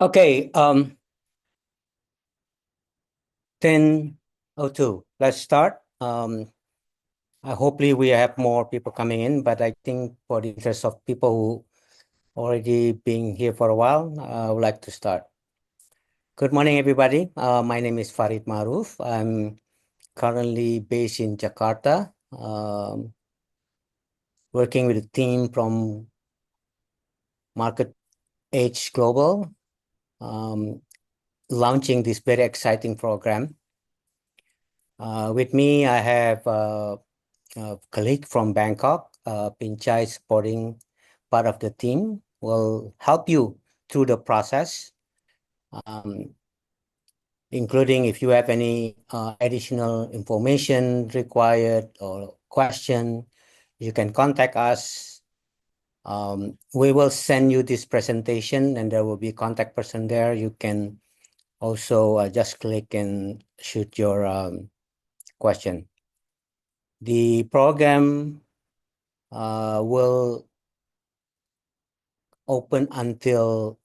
Okay, 10:02. Let's start. Hopefully we have more people coming in, but I think for the interest of people who already been here for a while, I would like to start. Good morning, everybody. My name is Farid Maruf. I'm currently based in Jakarta, working with a team from Market Age Global, launching this very exciting program. With me, I have a colleague from Bangkok, Pinchai, supporting part of the team, will help you through the process, including if you have any additional information required or question, you can contact us. We will send you this presentation and there will be a contact person there. You can also just click and shoot your question. The program will open until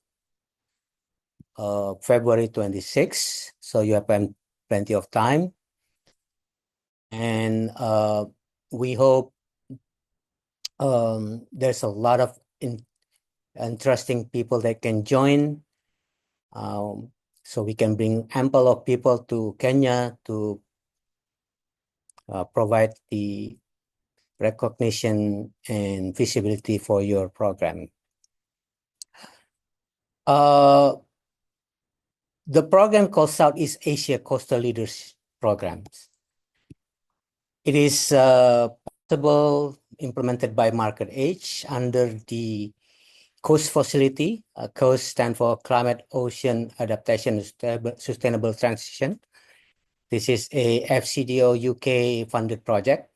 February 26th, so you have plenty of time. And we hope there's a lot of interesting people that can join. So we can bring ample of people to Kenya to provide the recognition and visibility for your program. The program called Southeast Asia Coastal Leaders Programs. It is possible implemented by Market Age under the COAST facility. COAST stands for Climate Ocean Adaptation Sustainable Transition. This is a FCDO UK funded project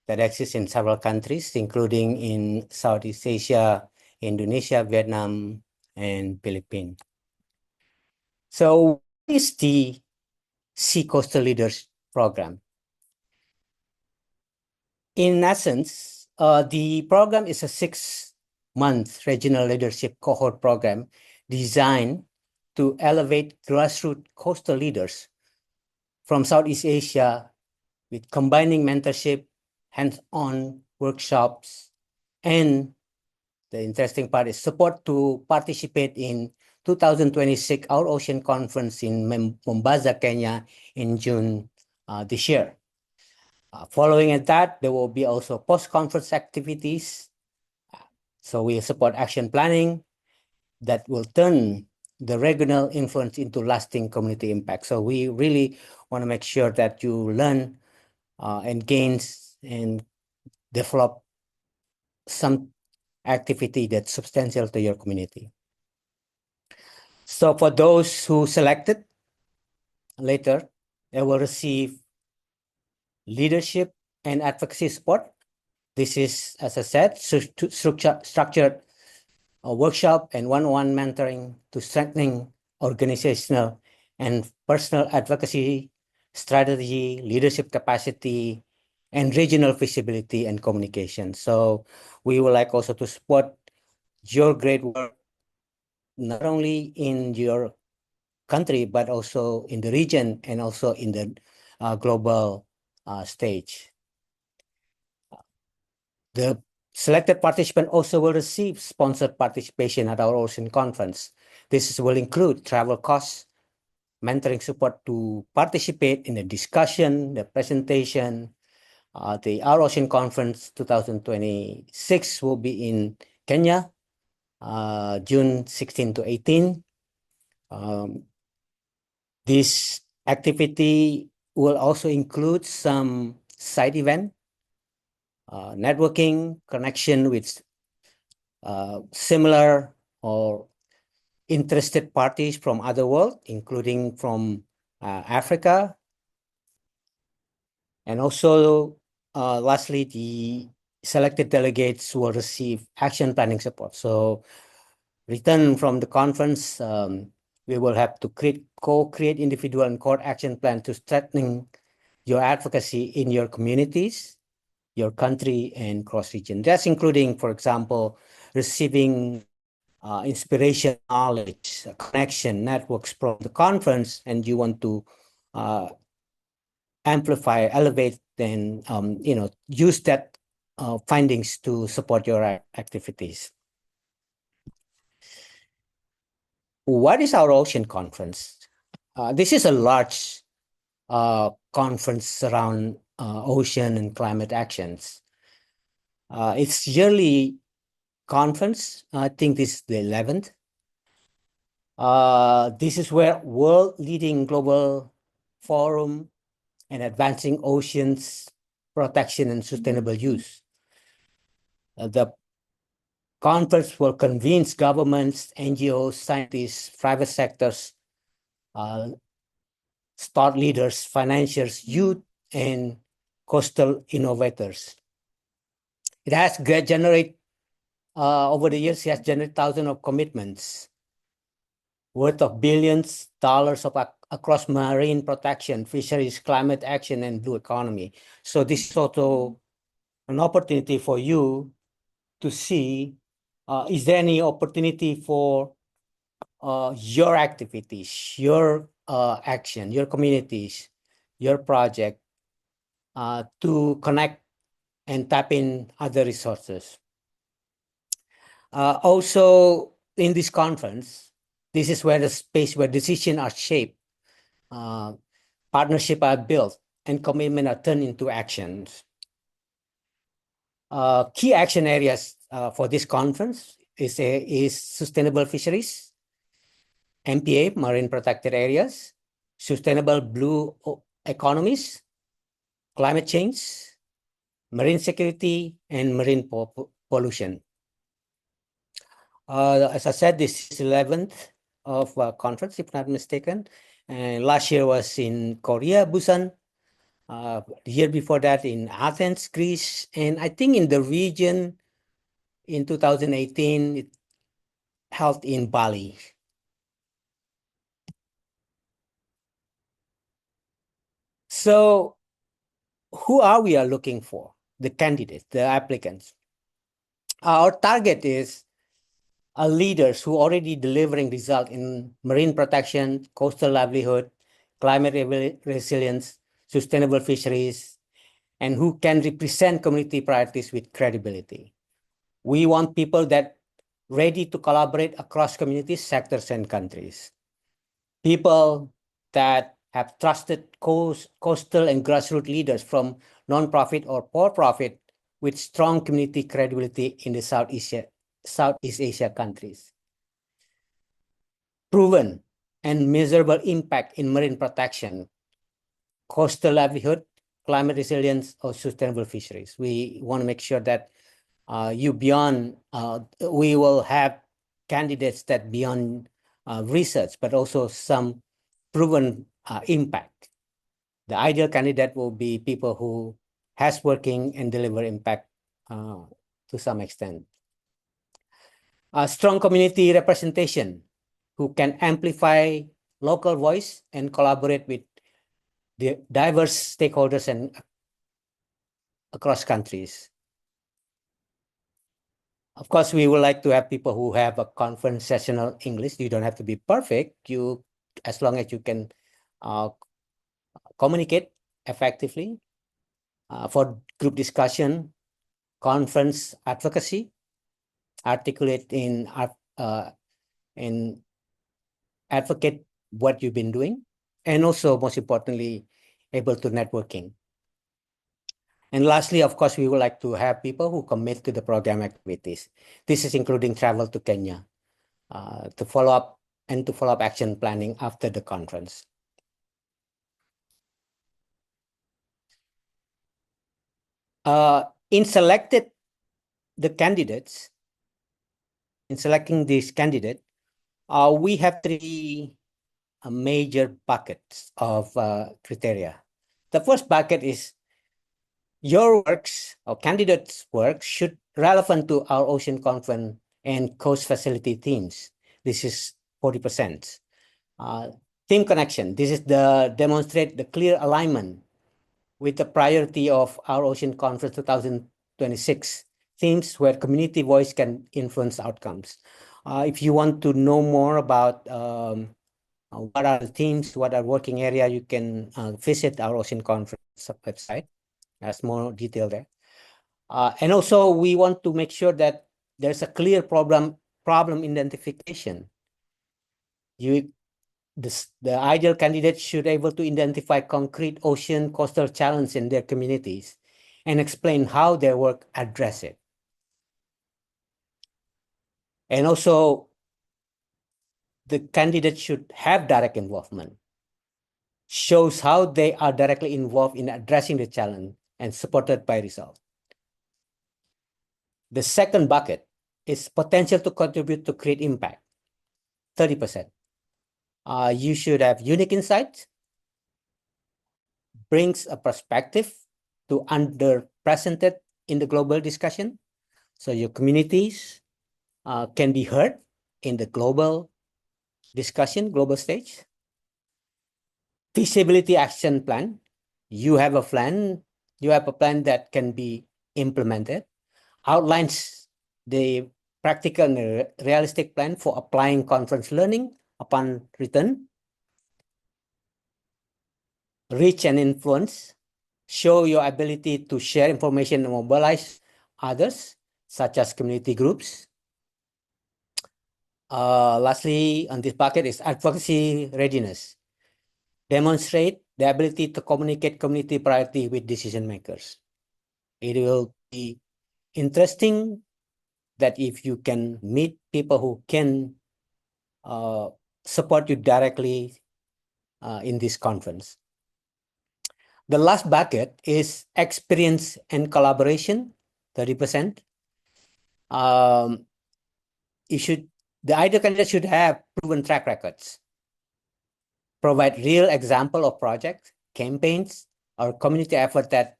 that exists in several countries, including in Southeast Asia, Indonesia, Vietnam, and Philippines. So what is the Sea Coastal Leaders Program? In essence, the program is a 6-month regional leadership cohort program designed to elevate grassroots coastal leaders from Southeast Asia with combining mentorship, hands-on workshops, and the interesting part is support to participate in 2026 Our Ocean Conference in Mombasa, Kenya in June this year. Following that, there will be also post-conference activities. So we support action planning that will turn the regional influence into lasting community impact. So we really want to make sure that you learn and gain and develop some activity that's substantial to your community. So for those who selected later, they will receive leadership and advocacy support. This is, as I said, structured workshop and one-on-one mentoring to strengthening organizational and personal advocacy, strategy, leadership capacity, and regional visibility and communication. So we would like also to support your great work, not only in your country, but also in the region and also in the global stage. The selected participant also will receive sponsored participation at our Ocean Conference. This will include travel costs, mentoring support to participate in the discussion, the presentation. The Our Ocean Conference 2026 will be in Kenya, June 16 to 18. This activity will also include some side event, networking, connection with similar or interested parties from other world, including from Africa. And also, lastly, the selected delegates will receive action planning support. So return from the conference, we will have to co-create individual and core action plan to strengthening your advocacy in your communities, your country, and cross-region. That's including, for example, receiving inspiration, knowledge, connection, networks from the conference, and you want to amplify, elevate, then use that findings to support your activities. What is our ocean conference? This is a large conference around ocean and climate actions. It's yearly conference. I think this is the 11th. This is where world leading global forum and advancing oceans protection and sustainable use. The conference will convene governments, NGOs, scientists, private sectors, thought leaders, financiers, youth, and coastal innovators. It has generated, over the years, it has generated thousands of commitments worth of billions dollars of across marine protection, fisheries, climate action, and blue economy. So this is also an opportunity for you to see, is there any opportunity for your activities, your action, your communities, your project to connect and tap in other resources. Also, in this conference, this is where the space where decisions are shaped, partnerships are built, and commitment are turned into actions. Key action areas for this conference is sustainable fisheries, MPA, marine protected areas, sustainable blue economies, climate change, marine security, and marine pollution. As I said, this is 11th of conference, if not mistaken. And last year was in Korea, Busan. The year before that in Athens, Greece. And I think in the region in 2018, it held in Bali. So who are we looking for? The candidates, the applicants. Our target is leaders who already delivering result in marine protection, coastal livelihood, climate resilience, sustainable fisheries, and who can represent community priorities with credibility. We want people that ready to collaborate across communities, sectors, and countries. People that have trusted coastal and grassroots leaders from nonprofit or for-profit with strong community credibility in the Southeast Asia countries. Proven and measurable impact in marine protection, coastal livelihood, climate resilience, or sustainable fisheries. We want to make sure that we will have candidates that beyond research, but also some proven impact. The ideal candidate will be people who has working and deliver impact to some extent. A strong community representation who can amplify local voice and collaborate with the diverse stakeholders and across countries. Of course, we would like to have people who have a conversational English. You don't have to be perfect. As long as you can communicate effectively for group discussion, conference advocacy, articulate in advocate what you've been doing, and also most importantly, able to networking. And lastly, of course, we would like to have people who commit to the program activities. This is including travel to Kenya to follow up action planning after the conference. In selecting these candidates, we have three major buckets of criteria. The first bucket is your works or candidates' work should relevant to our ocean conference and coast facility themes. This is 40%. Theme connection. This is demonstrate the clear alignment with the priority of our ocean conference 2026 themes where community voice can influence outcomes. If you want to know more about what are the themes, what are working area, you can visit our Ocean Conference website. There's more detail there. And also, we want to make sure that there's a clear problem identification. The ideal candidate should able to identify concrete ocean coastal challenge in their communities and explain how their work address it. And also, the candidate should have direct involvement, shows how they are directly involved in addressing the challenge and supported by results. The second bucket is potential to contribute to create impact, 30%. You should have unique insights, brings a perspective to underrepresented in the global discussion. So your communities can be heard in the global discussion, global stage. Feasibility action plan. You have a plan. You have a plan that can be implemented. Outlines the practical and realistic plan for applying conference learning upon return. Reach and influence. Show your ability to share information and mobilize others, such as community groups. Lastly, on this bucket is advocacy readiness. Demonstrate the ability to communicate community priority with decision makers. It will be interesting that if you can meet people who can support you directly in this conference. The last bucket is experience and collaboration, 30%. The ideal candidate should have proven track records, provide real example of projects, campaigns, or community effort that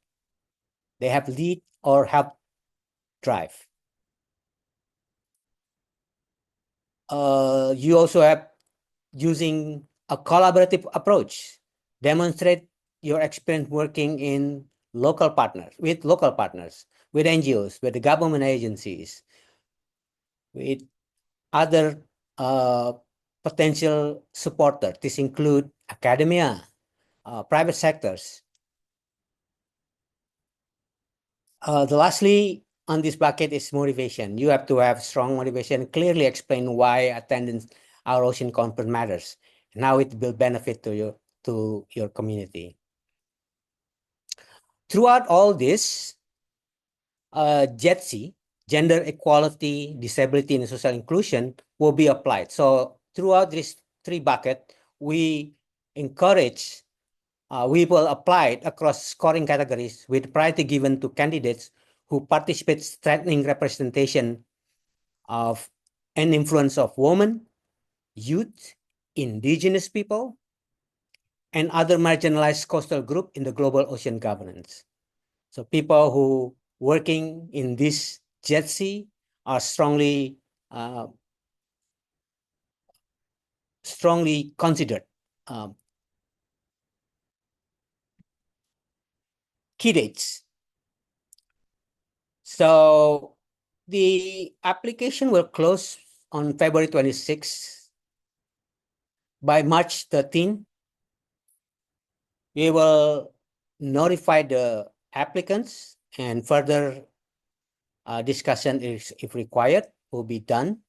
they have lead or help drive. You also have using a collaborative approach, demonstrate your experience working in local partners, with NGOs, with the government agencies, with other potential supporters. This include academia, private sectors. Lastly, on this bucket is motivation. You have to have strong motivation, clearly explain why attendance our ocean conference matters, and how it will benefit to your community. Throughout all this, JETSI, gender equality, disability, and social inclusion will be applied. So throughout these three buckets, we encourage, we will apply it across scoring categories with priority given to candidates who participate, strengthening representation of and influence of women, youth, indigenous people, and other marginalized coastal group in the global ocean governance. So people who working in this JETSI are uh, strongly considered key dates. So the application will close on February 26th. By March 13th, we will notify the applicants, and further discussion is, if required, will be done.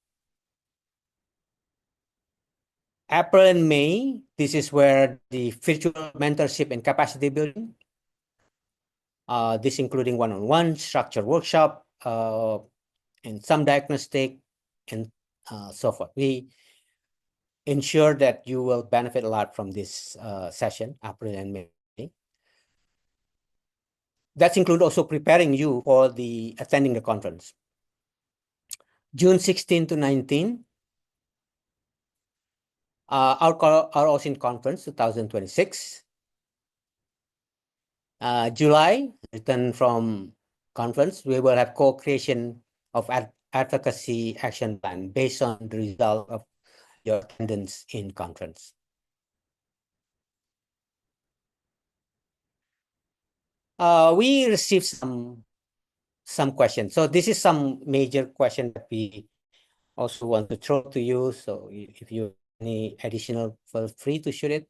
April and May, this is where the virtual mentorship and capacity building, this including one-on-one, structured workshop, and some diagnostic, and so forth. We ensure that you will benefit a lot from this session, April and May. That's include also preparing you for the attending the conference. June 16 to 19, our Ocean Conference 2026. July, return from conference, we will have co-creation of advocacy action plan based on the result of your attendance in conference. We received some questions. So this is some major question that we also want to throw to you. So if you have any additional, feel free to shoot it.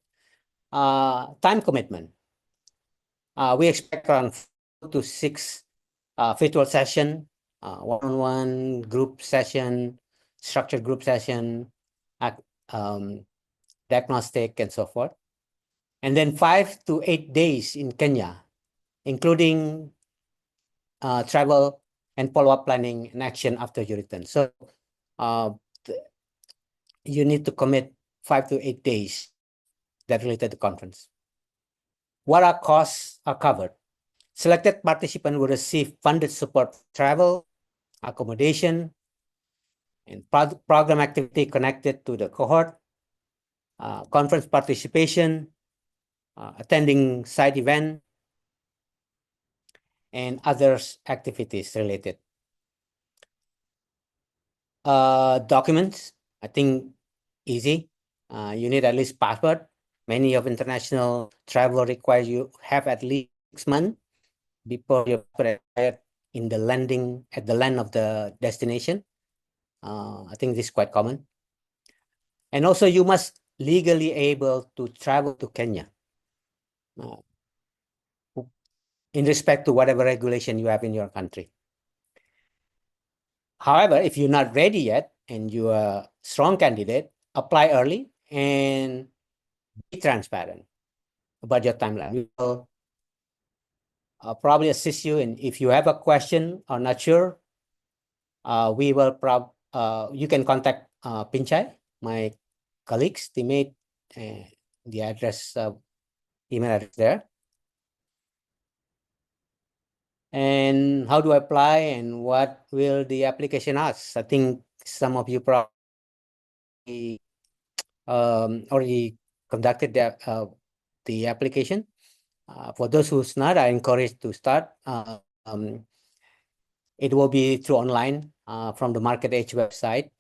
Time commitment. We expect around 4 to 6 virtual session, one-on-one group session, structured group session, um, diagnostic, and so forth. And then 5 to 8 days in Kenya, including travel and follow-up planning and action after you return. So uh, you need to commit 5 to 8 days that related to conference. What are costs are covered? Selected participant will receive funded support for travel, accommodation, and program activity connected to the cohort, conference participation, attending side event, and others activities related. Documents, I think easy. You need at least passport. Many of international travel requires you have at least 6 months before your passport expired in the landing at the land of the destination. I think this is quite common. And also you must legally able to travel to Kenya uh, in respect to whatever regulation you have in your country. However, if you're not ready yet and you are a strong candidate, apply early and be transparent about your timeline. We will probably assist you. And if you have a question or not sure, we will you can contact Pinchai, my colleagues, teammate, the address, email address there. And how do I apply and what will the application ask? I think some of you probably already conducted the application. For those who's not, I encourage to start. It will be through online from the Market Edge website.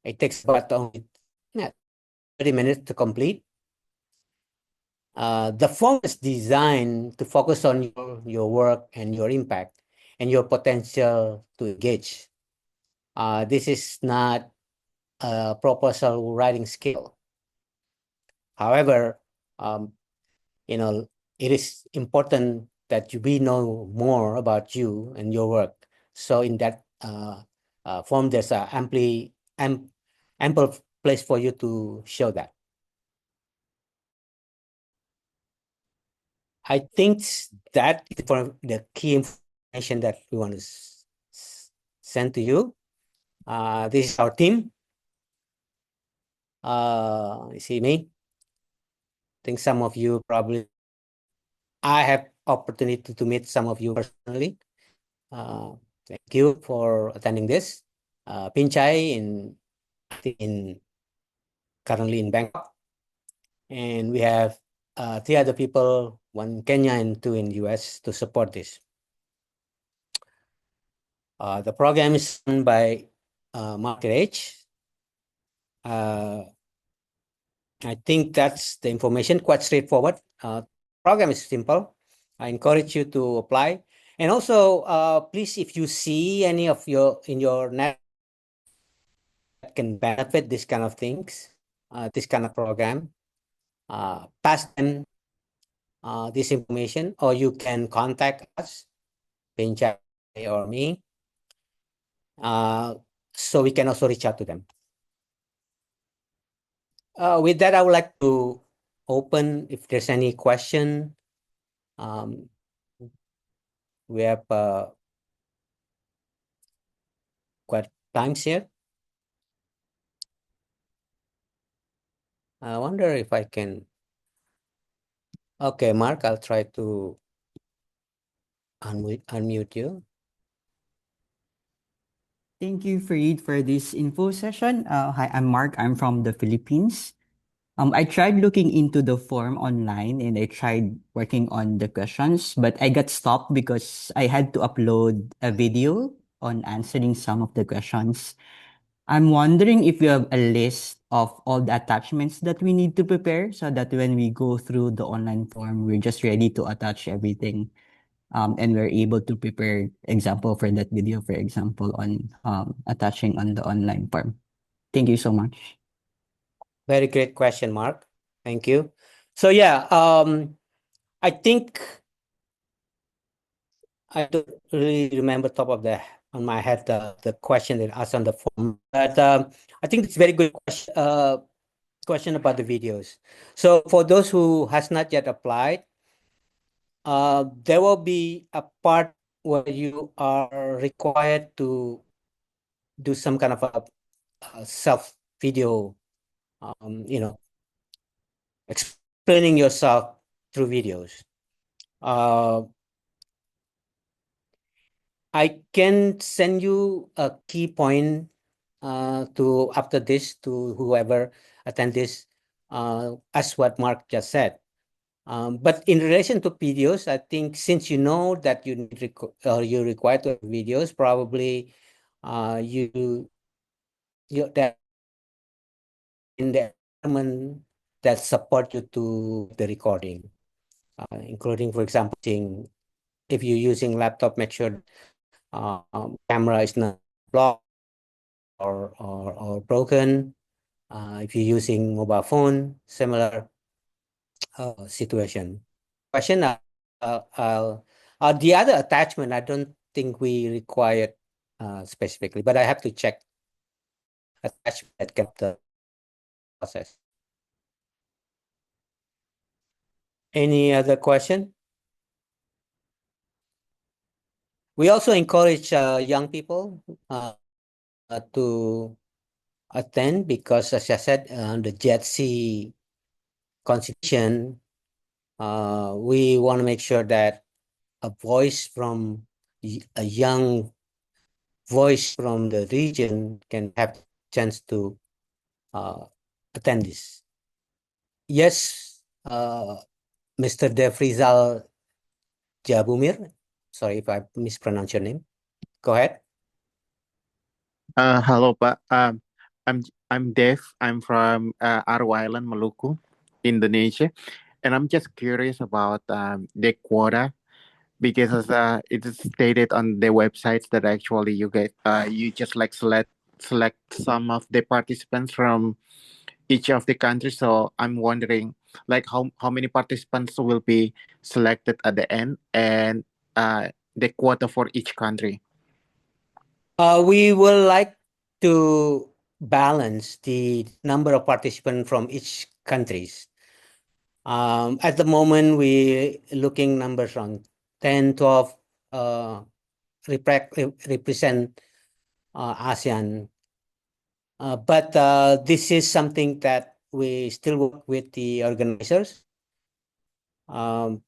It takes about only 30 minutes to complete. The form is designed to focus on your work and your impact and your potential to engage. This is not a proposal writing skill. However, you know, it is important that we know more about you and your work. So in that form, there's a ample place for you to show that. I think that is for the key information that we want to send to you. This is our team. You see me? I think some of you probably, I have opportunity to meet some of you personally. Thank you for attending this. Pinchai in currently in Bangkok, and we have 3 other people, one in Kenya and 2 in US to support this. The program is run by Market Edge. I think that's the information, quite straightforward. Program is simple. I encourage you to apply. And also, please, if you see any of in your net that can benefit this kind of things, this kind of program, pass them this information, or you can contact us, Pinchai or me, so we can also reach out to them. With that, I would like to open if there's any question. We have quite times here. I wonder if I can. Okay, Mark, I'll try to unmute you. Thank you, Farid, for this info session. Hi, I'm Mark. I'm from the Philippines. I tried looking into the form online and I tried working on the questions, but I got stopped because I had to upload a video on answering some of the questions. I'm wondering if you have a list of all the attachments that we need to prepare so that when we go through the online form, we're just ready to attach everything. and we're able to prepare example for that video, for example, on attaching on the online form. Thank you so much. Very great question, Mark. Thank you. So yeah, I think I don't really remember top of the on my head the question that asked on the form, but I think it's a very good question about the videos. So for those who has not yet applied, there will be a part where you are required to do some kind of a self video, you know, explaining yourself through videos. Uh, I can send you a key point to after this to whoever attend this, as what Mark just said. But in relation to videos, I think since you know that you need you're required to have videos, probably you that in the environment that support you to the recording, including, for example, if you're using laptop, make sure camera is not blocked or broken. If you're using mobile phone, similar situation. Question. The other attachment, I don't think we require specifically, but I have to check attachment that can the process. Any other question? We also encourage young people to attend because, as I said, the JETC constitution, we want to make sure that a voice from a young voice from the region can have chance to uh, attend this. Yes, Mr. Defrizal Jabumir. Sorry if I mispronounce your name. Go ahead. Hello, Pak. I'm Dev. I'm from Aru Island, Maluku, Indonesia, and I'm just curious about the quota because as it is stated on the websites that actually you just like select some of the participants from each of the countries. So I'm wondering like how many participants will be selected at the end and the quota for each country. We will like to balance the number of participants from each countries. At the moment, we looking numbers on 10, 12 represent ASEAN. But this is something that we still work with the organizers. Um,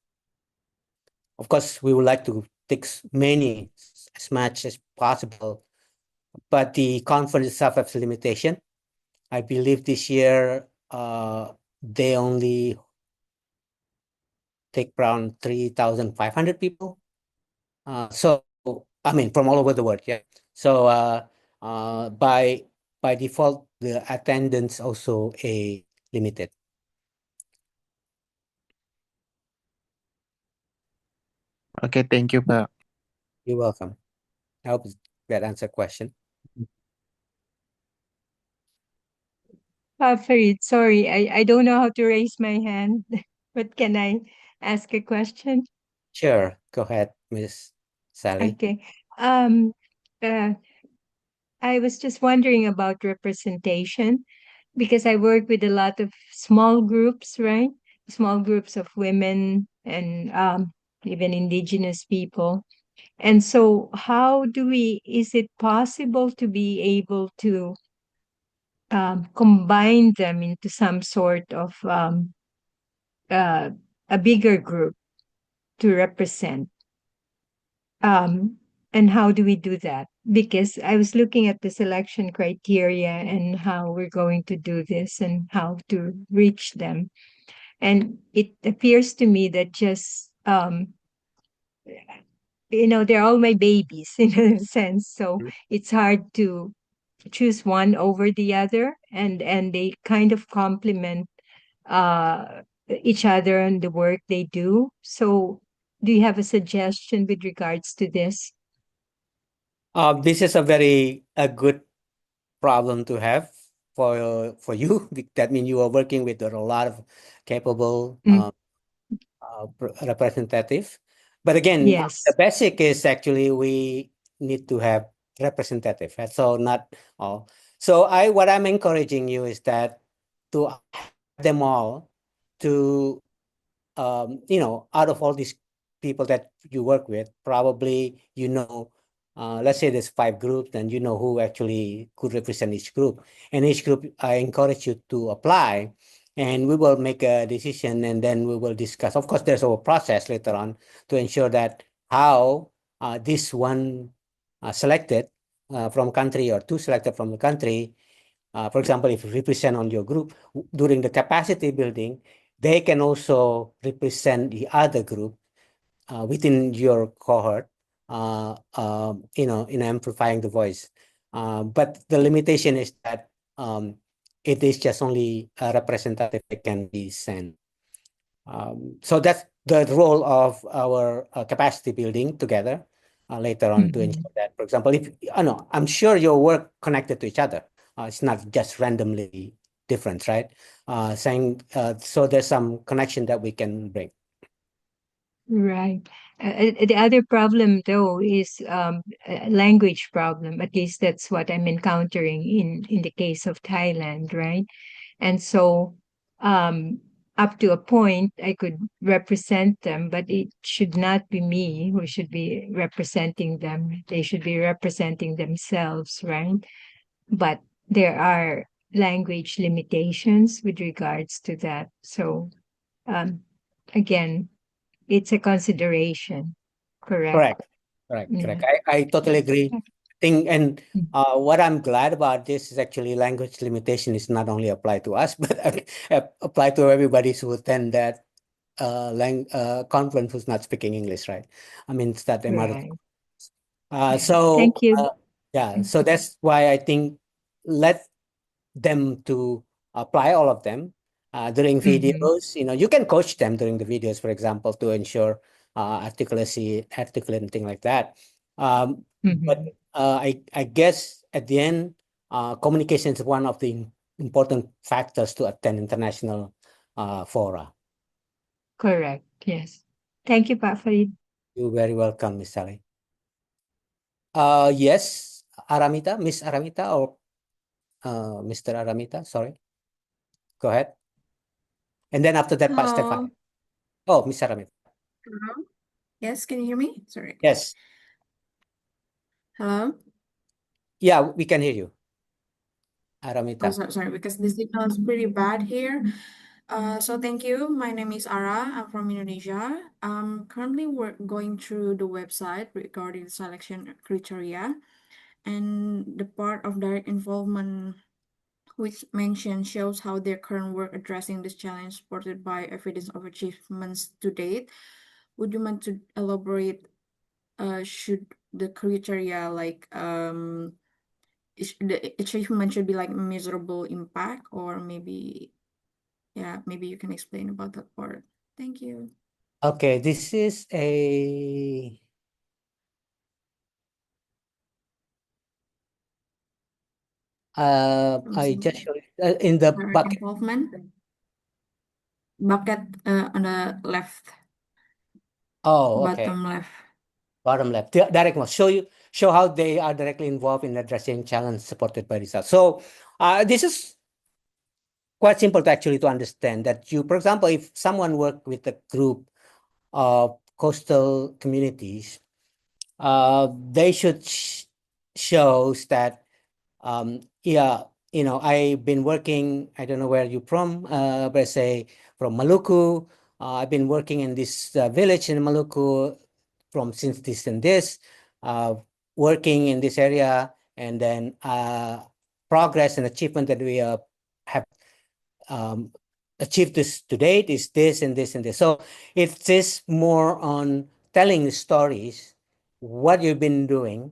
of course, we would like to take many as much as possible, but the conference itself has limitation. I believe this year they only take around 3,500 people. So I mean, from all over the world, yeah. So by default, the attendance also a limited. Okay, thank you, Pak. You're welcome. I hope that answer question. Farid, sorry, I don't know how to raise my hand, but can I ask a question? Sure, go ahead, Miss Sally. Okay. Um, uh, I was just wondering about representation because I work with a lot of small groups, right? Small groups of women and even indigenous people. And so, is it possible to be able to combine them into some sort of uh, a bigger group to represent? Um, and how do we do that? Because I was looking at the selection criteria and how we're going to do this and how to reach them. And it appears to me that just, they're all my babies in a sense. So it's hard to choose one over the other, and they kind of complement uh, each other and the work they do. So Do you have a suggestion with regards to this? This is a good problem to have for you. That means you are working with a lot of capable Mm, representative. But again, the yes. basic is actually we need to have representative. So not all. So what I'm encouraging you is that to have them all to out of all these people that you work with, probably let's say there's 5 groups, and you know who actually could represent each group. And each group, I encourage you to apply, and we will make a decision, and then we will discuss. Of course, there's a process later on to ensure that how this one selected from country or two selected from the country, for example, if you represent on your group during the capacity building, they can also represent the other group within your cohort, in amplifying the voice. But the limitation is that it is just only a representative that can be sent. So that's the role of our capacity building together later on to Mhm. ensure that, for example, if I know, I'm sure your work connected to each other. It's not just randomly different, right? So there's some connection that we can bring. Right. The other problem, though, is a language problem. At least that's what I'm encountering in the case of Thailand, right? And so, um, up to a point, I could represent them, but it should not be me who should be representing them. They should be representing themselves, right? But there are language limitations with regards to that. So, um, again, it's a consideration, correct? Correct. Correct. Yeah. Correct. I totally agree. And Mm. what I'm glad about this is actually language limitation is not only applied to us, but applied to everybody who attend that conference who's not speaking English, right? I mean, it's that mother. Right. Uh, Yeah. so Thank you. uh, yeah, so that's why I think let them to apply all of them during Mm-hmm. videos. You can coach them during the videos, for example, to ensure articulate and thing like that. But Mm-hmm. I guess at the end, communication is one of the important factors to attend international fora. Correct. Yes. Thank you, Pak Farid. You're very welcome, Miss Sally. Yes, Aramita, Miss Aramita, or Mr. Aramita, sorry. Go ahead. And then after that, Pak Stefan. Hello. Oh, Miss Aramita. Hello. Yes, can you hear me? Sorry. Yes. Hello. Yeah, we can hear you, Oh, Aramita. sorry, because the signal is pretty bad here. So thank you. My name is Ara. I'm from Indonesia. Currently we're going through the website regarding selection criteria, and the part of direct involvement which mentioned shows how their current work addressing this challenge supported by evidence of achievements to date. Would you mind to elaborate? Should the criteria like the achievement should be like measurable impact, or maybe, yeah, maybe you can explain about that part. Thank you. Okay, this is a From I some just showed in the direct bucket. involvement bucket on the left, Oh, okay. bottom left. Bottom left. Direct one. Show how they are directly involved in addressing challenge supported by results. So this is quite simple to actually to understand that for example, if someone work with a group of coastal communities, they should shows that yeah, I've been working, I don't know where you're from, but say from Maluku. I've been working in this village in Maluku from since this and this, uh, working in this area, and then progress and achievement that we have um, achieved this to date is this and this and this. So it is more on telling stories, what you've been doing,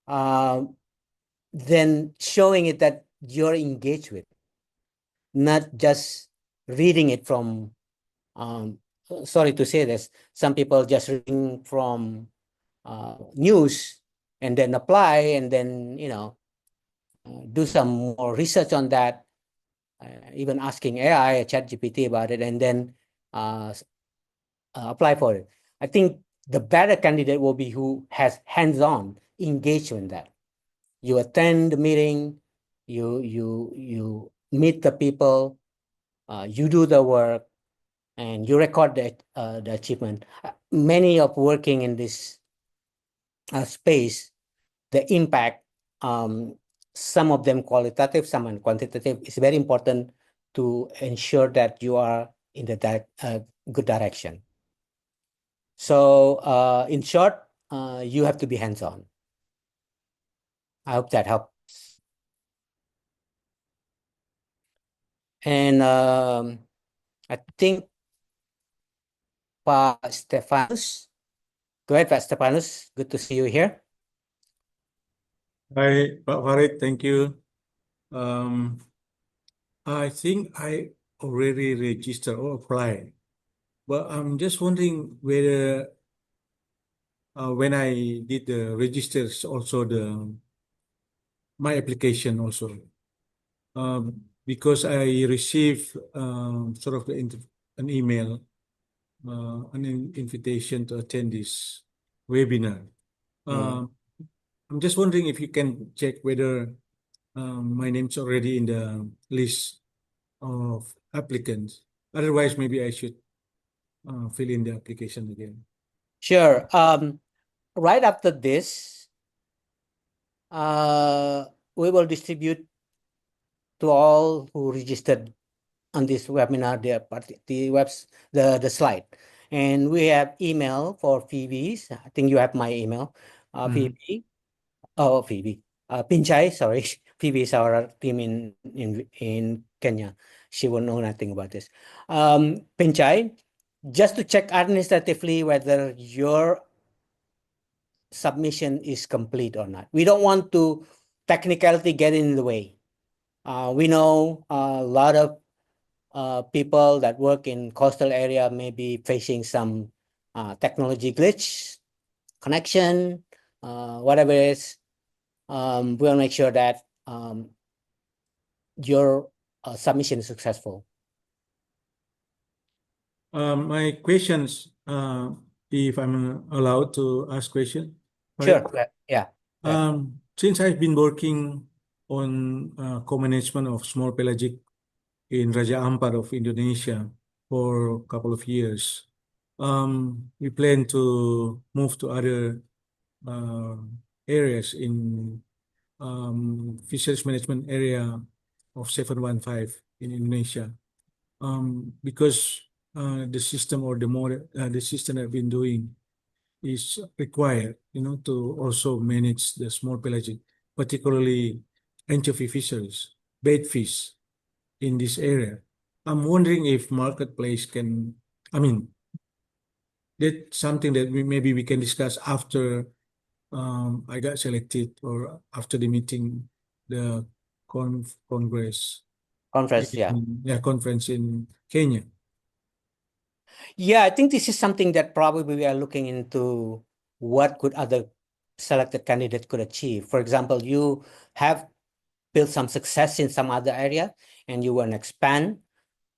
uh, then showing it that you're engaged with, not just reading it from um, sorry to say this, some people just reading from news and then apply and then, do some more research on that, even asking AI, ChatGPT about it, and then uh, apply for it. I think the better candidate will be who has hands-on engagement in that. You attend the meeting, you meet the people, you do the work, and you record the achievement. Many of working in this space, the impact, some of them qualitative, some and quantitative, is very important to ensure that you are in the good direction. So in short, you have to be hands-on. I hope that helps. And I think Pak Stefanus, go ahead, Pak Stefanus. Good to see you here. Hi, Pak Farid, thank you. I think I already registered or applied, but I'm just wondering whether when I did the registers also my application also because I received sort of an email, an invitation to attend this webinar. I'm just wondering if you can check whether my name's already in the list of applicants. Otherwise, maybe I should fill in the application again. Sure. Right after this, we will distribute to all who registered on this webinar the slide, and we have email for Phoebe's. I think you have my email, Phoebe. Oh, Phoebe. Pinchai, sorry. Phoebe is our team in Kenya. She will know nothing about this. Pinchai, just to check administratively whether your submission is complete or not. We don't want to technicality get in the way. We know a lot of people that work in coastal area may be facing some technology glitch, connection, whatever it is. We'll make sure that your submission is successful. My questions, if I'm allowed to ask question. Sure. Yeah. Since I've been working on co-management of small pelagic in Raja Ampat of Indonesia for a couple of years, we plan to move to other areas in fisheries management area of 715 in Indonesia. Because the system or the system I've been doing is required, to also manage the small pelagic, particularly anchovy fisheries, bait fish in this area. I'm wondering if marketplace can, that's something that maybe we can discuss after I got selected or after the meeting, the congress. Conference, yeah. Conference in Kenya. Yeah, I think this is something that probably we are looking into what could other selected candidate could achieve. For example, you have built some success in some other area and you want to expand,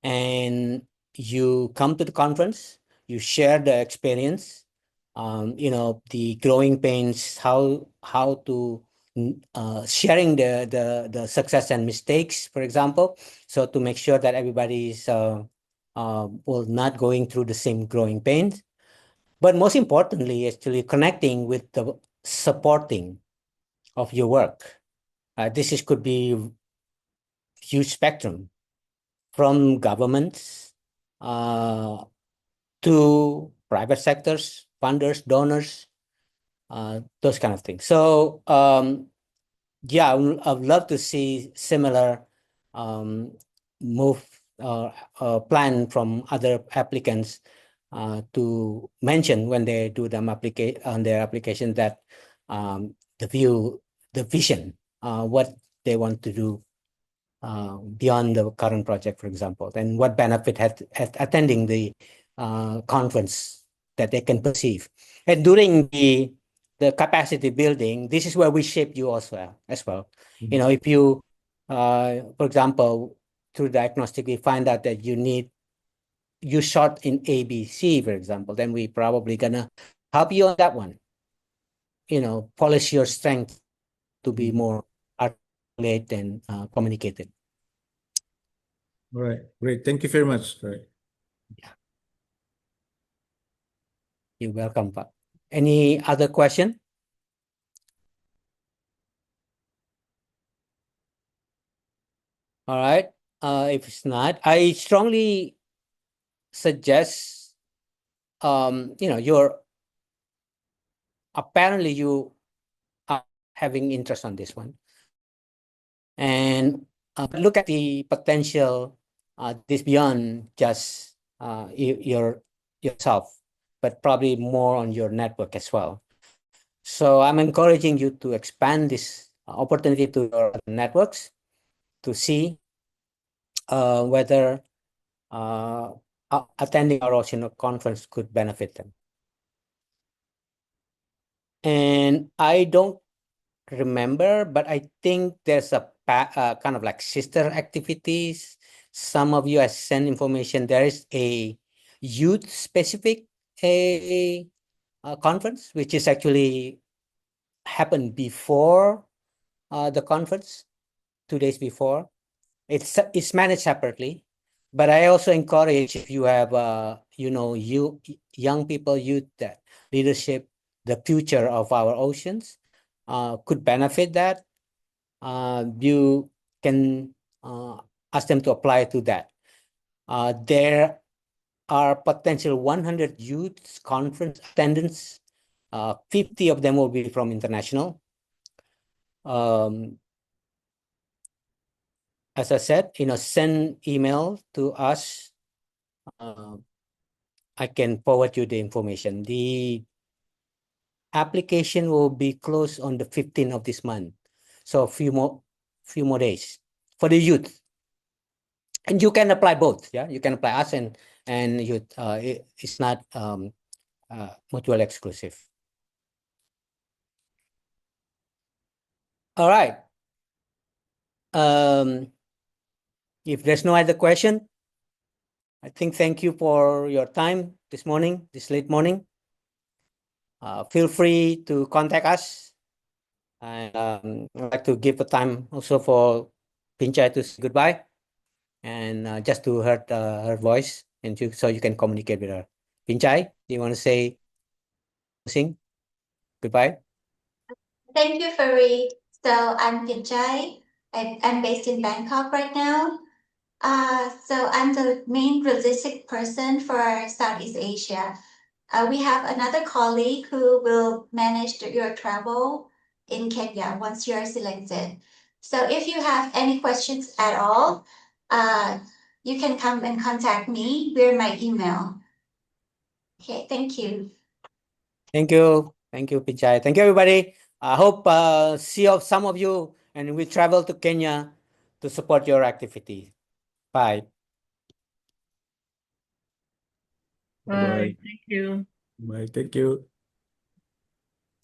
and you come to the conference, you share the experience, the growing pains, how to sharing the success and mistakes, for example, so to make sure that everybody is well, not going through the same growing pains. But most importantly, actually connecting with the supporting of your work. Could be huge spectrum from governments to private sectors, funders, donors, those kind of things. So yeah, I'd love to see similar move plan from other applicants to mention when they do them on their application that the vision, what they want to do beyond the current project, for example, and what benefit had attending the conference that they can perceive. And during the capacity building, this is where we shape you also as well. You know, if you, for example, through diagnostic, we find out that you short in ABC, for example, then we probably gonna help you on that one. You know, polish your strength to be more articulate and communicated. All right, great. Thank you very much. Right. You're welcome, Pak. Any other question? All right. If it's not, I strongly suggest, you know, apparently you are having interest on this one. And look at the potential this beyond just yourself, but probably more on your network as well. So I'm encouraging you to expand this opportunity to your networks to see whether attending our Ocean conference could benefit them. And I don't remember, but I think there's a kind of like sister activities. Some of you have sent information. There is a youth specific a conference, which is actually happened before the conference, 2 days before. It's managed separately, but I also encourage if you have you know, young people, youth, that leadership, the future of our oceans could benefit that. You can ask them to apply to that. There are potential 100 youth conference attendance. 50 of them will be from international. As I said, you know, send email to us. I can forward you the information. The application will be closed on the 15th of this month. So a few more days for the youth. And you can apply both. Yeah, you can apply us and youth. It's not mutual exclusive. All right. If there's no other question, I think thank you for your time this morning, this late morning. Feel free to contact us. And I'd like to give the time also for Pinchai to say goodbye and just to hear her voice and so you can communicate with her. Pinchai, do you want to say something? Goodbye. Thank you, Farid. So I'm Pinchai. I'm based in Bangkok right now. So I'm the main logistic person for Southeast Asia. We have another colleague who will manage your travel in Kenya once you're selected. So if you have any questions at all, you can come and contact me via my email. Okay, thank you. Thank you. Thank you, Pinchai. Thank you, everybody. I hope see some of you and we travel to Kenya to support your activity. Bye. Bye. Thank you. Bye. Thank you.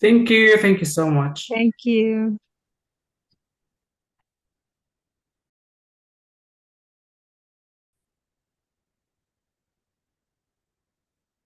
Thank you. Thank you so much. Thank you.